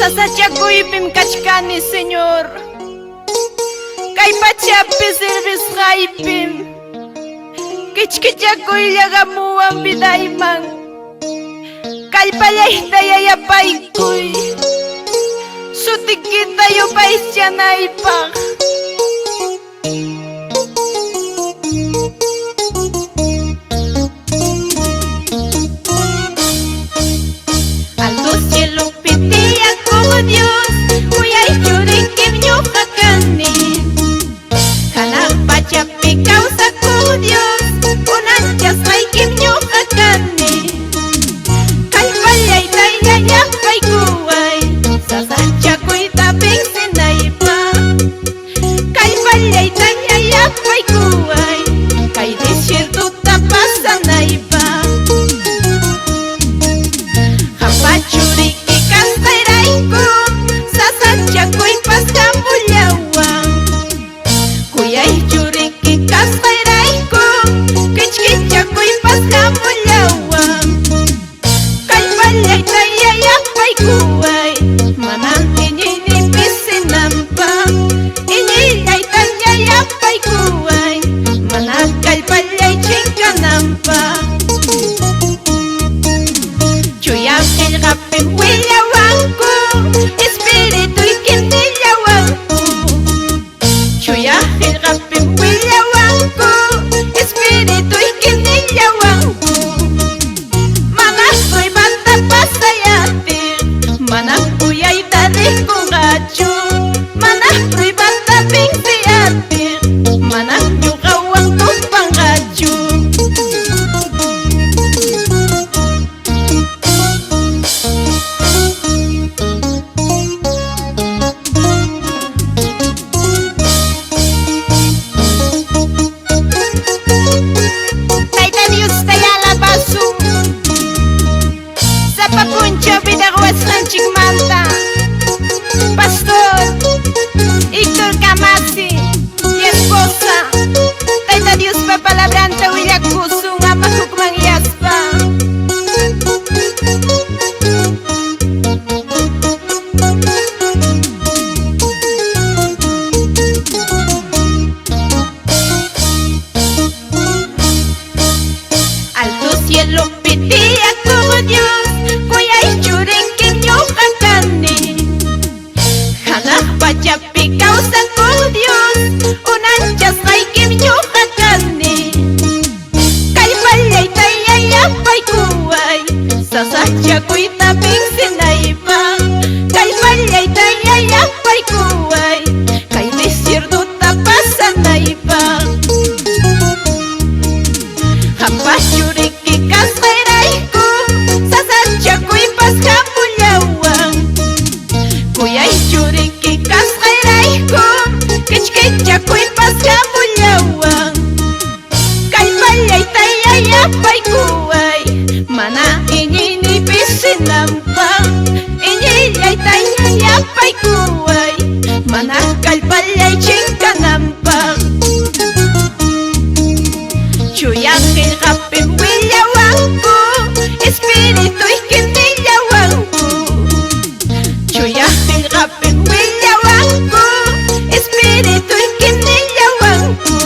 Sasachakuypim kachkani, señor. Kay pachapi sirvisqaypim kichkichakuyllagamuwan vidayman. Kallpallayta yayapaykuy, sutikita yupaychanaypaq. Alto cielo pitía como Dios, kuyay churinkim ñuqa kani. Kanan pachapi kawsaku Dios, unanchasqaykim ñuqa kani. Kallpallayta yayapaykuway, sasachakuyta pinsinaypaq. Kallpallayta yayapaykuway, kay desiertuta pasanaypaq. Hapachuriki kasqayrayku, sasachakuypas hambullawan. Kuyay churiki kasqayrayku, kichkichakuypas hambullawan. Kallpallayta yayapaykuway, manan iñiyni pisinanpaq. Iñillayta yayapaykuway, manan kallpallay chinkananpaq. Chuyam qillqapim willawanku, espirituy kintillawanku. Chuyam qillqapim willawanku, espirituy kintillawanku. Mana suymanta pasayatir, mana uyayta rikunqachu. Mana suymanta pinsiyatir, mana ñuqawan tumpanqachu. Tayta Dios tayalapasu, sapapuncho vidaqwasqanchikmanta Pastor Héctor Camasi y esposa. Tayta Dios pa palabranta willakusun ama hukman yaspa. Alto cielo pitía como Dios, kuyay churinkim ñuqa kani. Hanaq pachapi kawsaku Dios, unanchasqaykim ñuqa kani. Kallpallayta yayapaykuway, sasachakuyta pinsinaypaq. Kallpallayta yayapaykuway, kay desiertuta pasanaypaq. Hapachuriki kasqayrayku, sasachakuypas hambullawan. Kuyay churiki kasqayrayku, kichkichakuypas hambullawan. Kallpallayta yayapaykuway, mana iñiyni pisinanpaq. Iñillayta yayapaykuway, mana kallpallay chinkananpaq. Chuyam qillqapim willawanku, espirituy kintillawanku. Chuyam qillqapim willawanku, espirituy kintillawanku.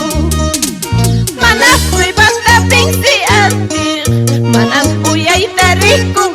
Mana suybanta pinsiyatir, manan uyayta rikun